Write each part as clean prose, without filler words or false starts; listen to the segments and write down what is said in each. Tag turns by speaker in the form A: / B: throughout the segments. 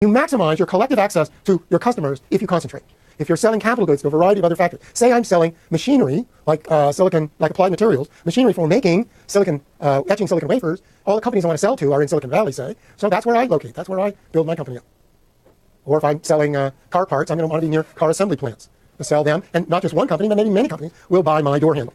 A: You maximize your collective access to your customers if you concentrate. If you're selling capital goods to a variety of other factories, say I'm selling machinery like silicon, like Applied Materials, machinery for making silicon, etching silicon wafers. All the companies I want to sell to are in Silicon Valley, say. So that's where I locate. That's where I build my company up. Or if I'm selling car parts, I'm going to want to be near car assembly plants to sell them. And not just one company, but maybe many companies will buy my door handle.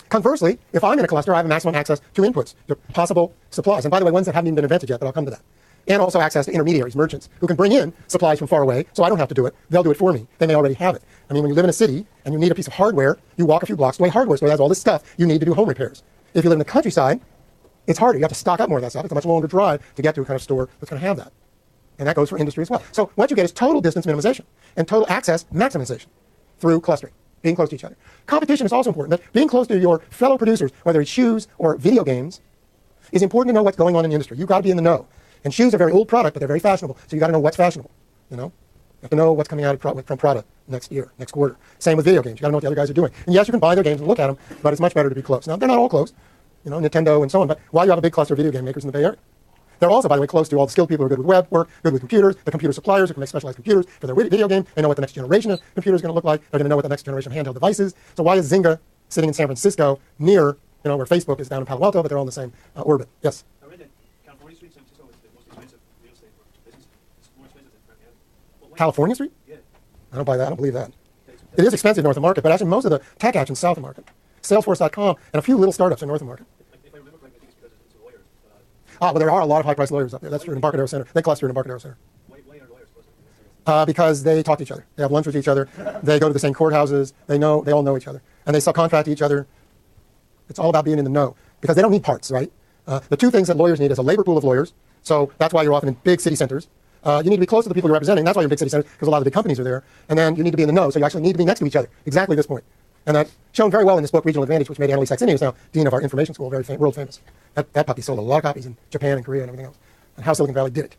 A: Conversely, if I'm in a cluster, I have maximum access to inputs, to possible supplies. And by the way, ones that haven't even been invented yet, but I'll come to that. And also access to intermediaries, merchants, who can bring in supplies from far away, so I don't have to do it. They'll do it for me. They may already have it. I mean, when you live in a city and you need a piece of hardware, you walk a few blocks away, hardware store has all this stuff you need to do home repairs. If you live in the countryside, it's harder. You have to stock up more of that stuff. It's a much longer drive to get to a kind of store that's going to have that. And that goes for industry as well. So what you get is total distance minimization and total access maximization through clustering, being close to each other. Competition is also important. But being close to your fellow producers, whether it's shoes or video games, is important to know what's going on in the industry. You've got to be in the know. And shoes are a very old product, but they're very fashionable. So you've got to know what's fashionable, you know? You have to know what's coming out from Prada next year, next quarter. Same with video games. You've got to know what the other guys are doing. And yes, you can buy their games and look at them, but it's much better to be close. Now, they're not all close, you know, Nintendo and so on, but why do you have a big cluster of video game makers in the Bay Area? They're also, by the way, close to all the skilled people who are good with web work, good with computers, the computer suppliers who can make specialized computers for their video game. They know what the next generation of computers is going to look like. They're going to know what the next generation of handheld devices. So why is Zynga sitting in San Francisco near, you know, where Facebook is down in Palo Alto, but they're all in the same orbit? Yes?
B: I read that California Street, San Francisco is the most expensive real estate for business. It's more expensive than Manhattan.
A: California Street?
B: Yeah.
A: I don't buy that. I don't believe that. It is expensive north of market, but actually most of the tech action's south of market. Salesforce.com and a few little startups in north of market.
B: If I remember correctly, I think it's because it's lawyers.
A: Well, there are a lot of high-priced lawyers up there. That's true in Embarcadero Center. They cluster in Embarcadero Center.
B: Why are lawyers supposed to?
A: Because they talk to each other. They have lunch with each other. They go to the same courthouses. They all know each other. And they subcontract each other. It's all about being in the know. Because they don't need parts, right? The two things that lawyers need is a labor pool of lawyers. So that's why you're often in big city centers. You need to be close to the people you're representing. That's why you're in big city centers, because a lot of the big companies are there. And then you need to be in the know, so you actually need to be next to each other. Exactly this point. And that's shown very well in this book, Regional Advantage, which made Annalise Saxenius, who's now dean of our information school, very world famous. That puppy sold a lot of copies in Japan and Korea and everything else. And how Silicon Valley did it.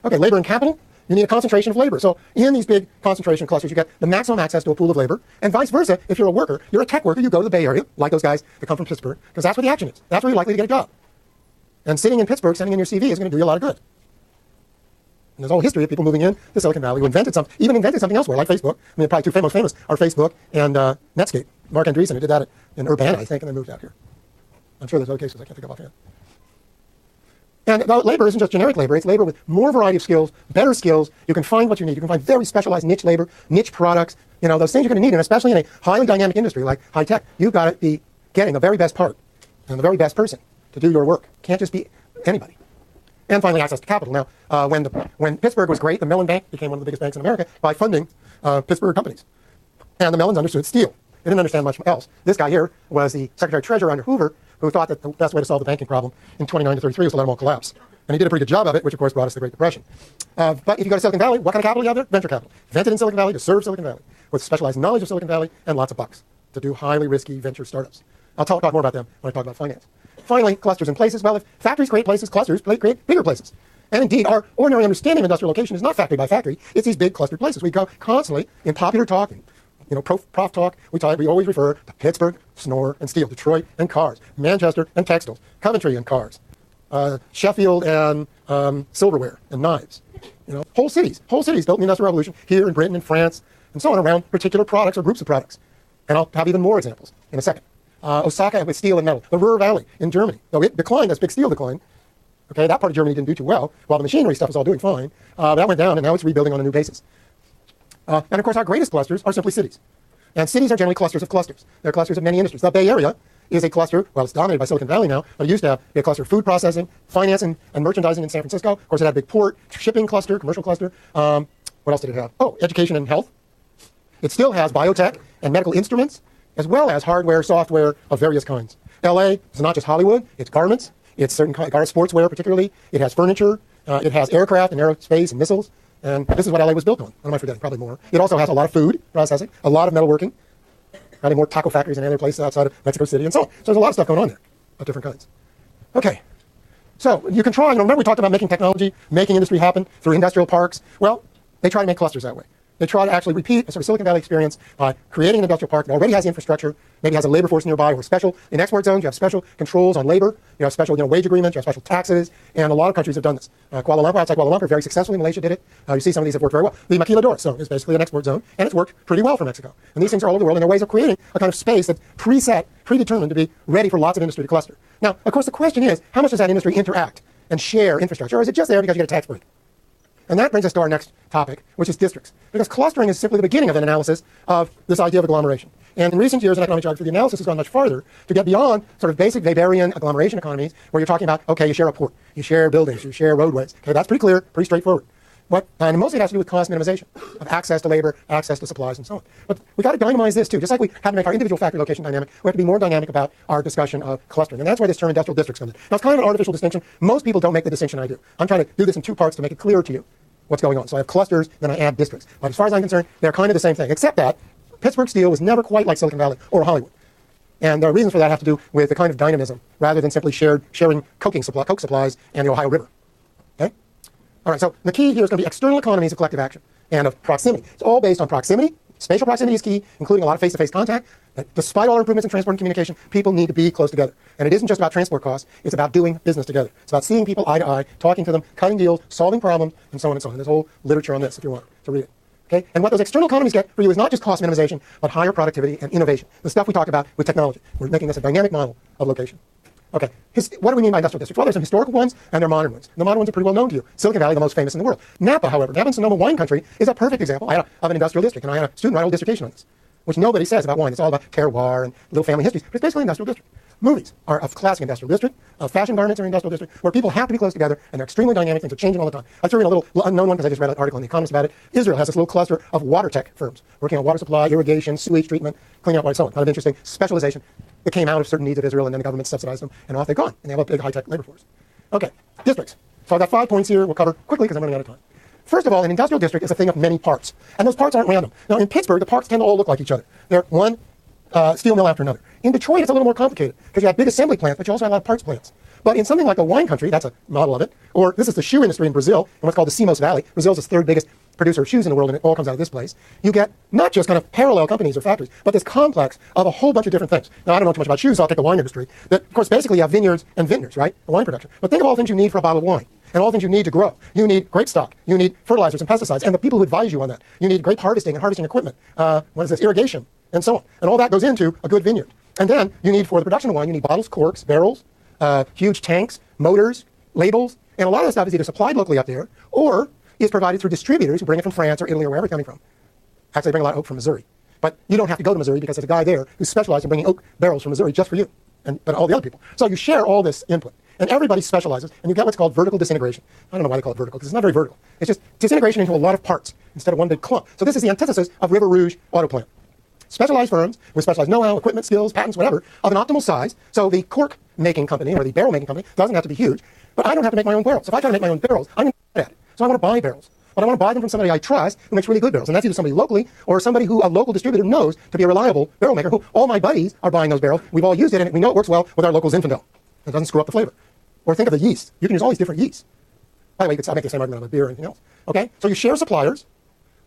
A: Okay, labor and capital. You need a concentration of labor. So in these big concentration clusters, you get the maximum access to a pool of labor. And vice versa, if you're a worker, you're a tech worker, you go to the Bay Area, like those guys that come from Pittsburgh, because that's where the action is. That's where you're likely to get a job. And sitting in Pittsburgh, sending in your CV is going to do you a lot of good. And there's a whole history of people moving in to Silicon Valley who invented something elsewhere, like Facebook. I mean, probably two most famous are Facebook and Netscape. Mark Andreessen, who did that in Urbana, I think, and then moved out here. I'm sure there's other cases I can't think of offhand. And labor isn't just generic labor. It's labor with more variety of skills, better skills. You can find what you need. You can find very specialized niche labor, niche products. You know, those things you're going to need, and especially in a highly dynamic industry like high tech, you've got to be getting the very best part and the very best person to do your work. Can't just be anybody. And finally, access to capital. Now, when Pittsburgh was great, the Mellon Bank became one of the biggest banks in America by funding Pittsburgh companies. And the Mellons understood steel. They didn't understand much else. This guy here was the Secretary-Treasurer under Hoover, who thought that the best way to solve the banking problem in 29 to 33 was to let them all collapse. And he did a pretty good job of it, which, of course, brought us the Great Depression. But if you go to Silicon Valley, what kind of capital you have there? Venture capital. Invented in Silicon Valley to serve Silicon Valley, with specialized knowledge of Silicon Valley and lots of bucks to do highly risky venture startups. I'll talk more about them when I talk about finance. Finally, clusters and places. Well, if factories create places, clusters create bigger places. And indeed, our ordinary understanding of industrial location is not factory by factory. It's these big clustered places. We go constantly in popular talk, and, you know, prof talk. We always refer to Pittsburgh, Snore, and steel, Detroit, and cars, Manchester, and textiles, Coventry, and cars, Sheffield, and silverware, and knives. You know, whole cities built in the Industrial Revolution here in Britain and France, and so on, around particular products or groups of products. And I'll have even more examples in a second. Osaka with steel and metal, the Ruhr Valley in Germany, though it declined as big steel declined. Okay, that part of Germany didn't do too well, while the machinery stuff was all doing fine. That went down, and now it's rebuilding on a new basis. And of course, our greatest clusters are simply cities. And cities are generally clusters of clusters. They're clusters of many industries. The Bay Area is a cluster, well, it's dominated by Silicon Valley now, but it used to be a cluster of food processing, finance, and merchandising in San Francisco. Of course, it had a big port, shipping cluster, commercial cluster. What else did it have? Oh, education and health. It still has biotech and medical instruments, as well as hardware, software of various kinds. LA is not just Hollywood, it's garments. It's certain kind of sportswear, particularly. It has furniture. It has aircraft and aerospace and missiles. And this is what LA was built on. What am I forgetting? Probably more. It also has a lot of food processing, a lot of metalworking, probably more taco factories than any other place outside of Mexico City, and so on. So there's a lot of stuff going on there of different kinds. Okay. So you can try, remember we talked about making technology, making industry happen through industrial parks. Well, they try to make clusters that way. They try to actually repeat a sort of Silicon Valley experience by creating an industrial park that already has the infrastructure, maybe has a labor force nearby, or special, in export zones, you have special controls on labor, you have special wage agreements, you have special taxes, and a lot of countries have done this. Kuala Lumpur, outside Kuala Lumpur, very successfully, Malaysia did it. You see some of these have worked very well. The Maquiladora zone is basically an export zone, and it's worked pretty well for Mexico. And these things are all over the world, and they're ways of creating a kind of space that's preset, predetermined to be ready for lots of industry to cluster. Now, of course, the question is, how much does that industry interact and share infrastructure, or is it just there because you get a tax break? And that brings us to our next topic, which is districts. Because clustering is simply the beginning of an analysis of this idea of agglomeration. And in recent years in economic geography, the analysis has gone much farther to get beyond sort of basic Weberian agglomeration economies, where you're talking about, okay, you share a port, you share buildings, you share roadways. Okay, that's pretty clear, pretty straightforward. And mostly it has to do with cost minimization, of access to labor, access to supplies, and so on. But we've got to dynamize this too. Just like we have to make our individual factory location dynamic, we have to be more dynamic about our discussion of clustering. And that's where this term industrial districts comes in. Now, it's kind of an artificial distinction. Most people don't make the distinction I do. I'm trying to do this in two parts to make it clear to you what's going on. So I have clusters, then I add districts. But as far as I'm concerned, they're kind of the same thing, except that Pittsburgh steel was never quite like Silicon Valley or Hollywood. And the reasons for that have to do with the kind of dynamism, rather than simply sharing coke supplies and the Ohio River. Okay? All right, so the key here is going to be external economies of collective action and of proximity. It's all based on proximity. Spatial proximity is key, including a lot of face-to-face contact. That despite all our improvements in transport and communication, people need to be close together. And it isn't just about transport costs. It's about doing business together. It's about seeing people eye to eye, talking to them, cutting deals, solving problems, and so on and so on. There's whole literature on this if you want to read it. Okay? And what those external economies get for you is not just cost minimization, but higher productivity and innovation. The stuff we talk about with technology. We're making this a dynamic model of location. Okay, what do we mean by industrial districts? Well, there's some historical ones and there are modern ones. The modern ones are pretty well known to you. Silicon Valley, the most famous in the world. Napa, however, Napa and Sonoma wine country is a perfect example of an industrial district. And I had a student write a whole dissertation on this, which nobody says about wine. It's all about terroir and little family histories, but it's basically an industrial district. Movies are a classic industrial district. Fashion garments are an industrial district where people have to be close together and they're extremely dynamic. Things are changing all the time. I'll throw in a little unknown one because I just read an article in The Economist about it. Israel has this little cluster of water tech firms working on water supply, irrigation, sewage treatment, cleaning up water, so on. Kind of interesting specialization that came out of certain needs of Israel, and then the government subsidized them, and off they've gone. And they have a big high-tech labor force. Okay, districts. So I've got 5 points here we'll cover quickly because I'm running out of time. First of all, an industrial district is a thing of many parts, and those parts aren't random. Now, in Pittsburgh, the parts tend to all look like each other. They're one steel mill after another. In Detroit, it's a little more complicated because you have big assembly plants, but you also have a lot of parts plants. But in something like the wine country, that's a model of it, or this is the shoe industry in Brazil, in what's called the Simos Valley. Brazil's the third biggest producer of shoes in the world, and it all comes out of this place. You get not just kind of parallel companies or factories, but this complex of a whole bunch of different things. Now, I don't know too much about shoes, so I'll take the wine industry. That, of course, basically you have vineyards and vintners, right? The wine production. But think of all the things you need for a bottle of wine, and all the things you need to grow. You need grape stock. You need fertilizers and pesticides, and the people who advise you on that. You need grape harvesting and harvesting equipment. Irrigation, and so on. And all that goes into a good vineyard. And then you need, for the production of wine, you need bottles, corks, barrels, huge tanks, motors, labels, and a lot of the stuff is either supplied locally up there or is provided through distributors who bring it from France or Italy or wherever it's coming from. Actually, they bring a lot of oak from Missouri. But you don't have to go to Missouri because there's a guy there who specializes in bringing oak barrels from Missouri just for you, but all the other people. So you share all this input, and everybody specializes, and you get what's called vertical disintegration. I don't know why they call it vertical, because it's not very vertical. It's just disintegration into a lot of parts instead of one big clump. So this is the antithesis of River Rouge auto plant. Specialized firms with specialized know-how, equipment, skills, patents, whatever, of an optimal size. So the cork making company or the barrel making company doesn't have to be huge, but I don't have to make my own barrels. If I try to make my own barrels, I'm going to get at it. So I want to buy barrels. But I want to buy them from somebody I trust who makes really good barrels. And that's either somebody locally or somebody who a local distributor knows to be a reliable barrel maker, who all my buddies are buying those barrels. We've all used it, and we know it works well with our local Zinfandel. It doesn't screw up the flavor. Or think of the yeast. You can use all these different yeasts. By the way, you could make the same argument about beer or anything else. Okay? So you share suppliers,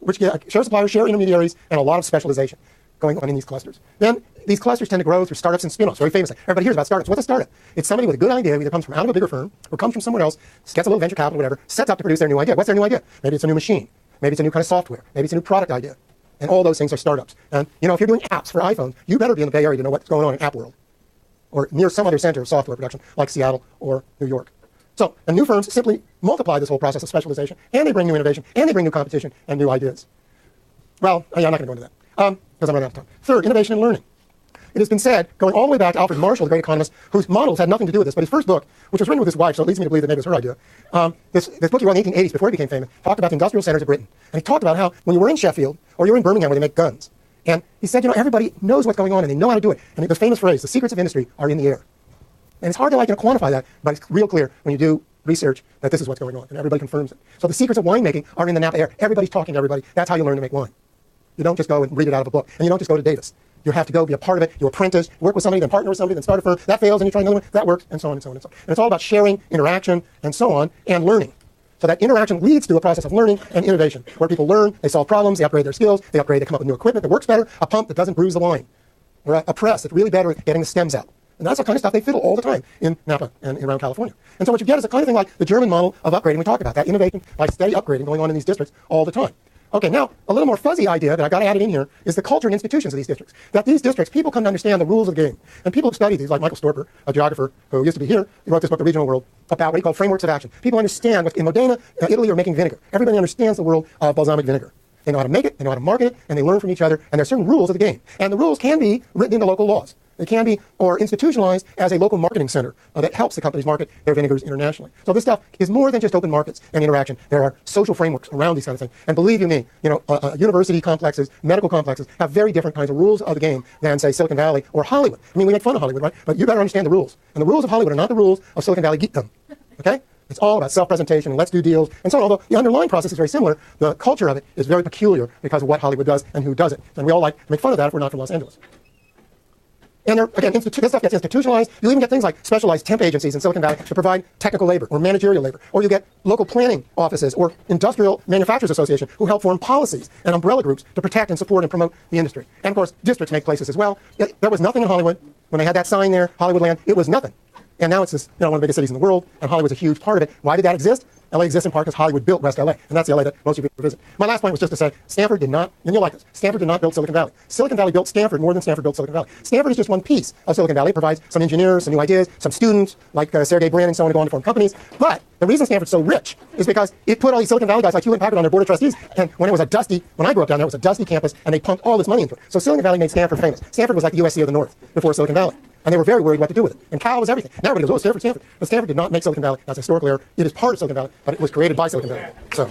A: share intermediaries, and a lot of specialization going on in these clusters. Then these clusters tend to grow through startups and spin-offs, very famously. Everybody hears about startups. What's a startup? It's somebody with a good idea who either comes from out of a bigger firm or comes from somewhere else, gets a little venture capital, whatever, sets up to produce their new idea. What's their new idea? Maybe it's a new machine. Maybe it's a new kind of software. Maybe it's a new product idea. And all those things are startups. And, if you're doing apps for iPhones, you better be in the Bay Area to know what's going on in App World or near some other center of software production like Seattle or New York. So, and new firms simply multiply this whole process of specialization, and they bring new innovation, and they bring new competition and new ideas. Well, I'm not going to go into that because I'm running out of time. Third, innovation and learning. It has been said, going all the way back to Alfred Marshall, the great economist, whose models had nothing to do with this, but his first book, which was written with his wife, so it leads me to believe that maybe it was her idea, this book he wrote in the 1880s, before he became famous, talked about the industrial centers of Britain. And he talked about how when you were in Sheffield, or you were in Birmingham where they make guns, and he said, everybody knows what's going on, and they know how to do it. And the famous phrase, the secrets of industry are in the air. And it's hard to quantify that, but it's real clear when you do research that this is what's going on, and everybody confirms it. So the secrets of winemaking are in the Napa air. Everybody's talking to everybody. That's how you learn to make wine. You don't just go and read it out of a book, and you don't just go to Davis. You have to go be a part of it. You apprentice, work with somebody, then partner with somebody, then start a firm. That fails, and you try another one. That works, and so on and so on and so on. And it's all about sharing, interaction, and so on, and learning. So that interaction leads to a process of learning and innovation, where people learn, they solve problems, they upgrade their skills, they come up with new equipment that works better, a pump that doesn't bruise the line, or a press that's really better at getting the stems out. And that's the kind of stuff they fiddle all the time in Napa and around California. And so what you get is a kind of thing like the German model of upgrading we talk about, that innovation by steady upgrading going on in these districts all the time. Okay, now, a little more fuzzy idea that I got added in here is the culture and institutions of these districts. That these districts, people come to understand the rules of the game. And people who study these, like Michael Storper, a geographer who used to be here, he wrote this book, The Regional World, about what he called frameworks of action. People understand what in Modena, Italy, are making vinegar. Everybody understands the world of balsamic vinegar. They know how to make it, they know how to market it, and they learn from each other, and there are certain rules of the game. And the rules can be written into local laws. They can be or institutionalized as a local marketing center that helps the companies market their vinegars internationally. So this stuff is more than just open markets and interaction. There are social frameworks around these kind of things. And believe you me, university complexes, medical complexes have very different kinds of rules of the game than, say, Silicon Valley or Hollywood. I mean, we make fun of Hollywood, right? But you better understand the rules. And the rules of Hollywood are not the rules of Silicon Valley geekdom. Okay? It's all about self-presentation and let's do deals and so on. Although the underlying process is very similar, the culture of it is very peculiar because of what Hollywood does and who does it. And we all like to make fun of that if we're not from Los Angeles. And again, this stuff gets institutionalized. You even get things like specialized temp agencies in Silicon Valley to provide technical labor or managerial labor. Or you get local planning offices or industrial manufacturers association who help form policies and umbrella groups to protect and support and promote the industry. And of course, districts make places as well. There was nothing in Hollywood. When they had that sign there, Hollywoodland, it was nothing. And now it's this, one of the biggest cities in the world, and Hollywood's a huge part of it. Why did that exist? LA exists in part because Hollywood built West LA, and that's the LA that most of you visit. My last point was just to say, Stanford did not, and you'll like this, Stanford did not build Silicon Valley. Silicon Valley built Stanford more than Stanford built Silicon Valley. Stanford is just one piece of Silicon Valley. It provides some engineers, some new ideas, some students, like Sergey Brin and so on, to go on to form companies. But the reason Stanford's so rich is because it put all these Silicon Valley guys like Hewlett Packard on their board of trustees, and when I grew up down there, it was a dusty campus, and they pumped all this money into it. So Silicon Valley made Stanford famous. Stanford was like the USC of the North before Silicon Valley. And they were very worried what to do with it. And Cal was everything. Now everybody goes, Stanford. But Stanford did not make Silicon Valley. That's a historical error. It is part of Silicon Valley, but it was created by Silicon Valley. So,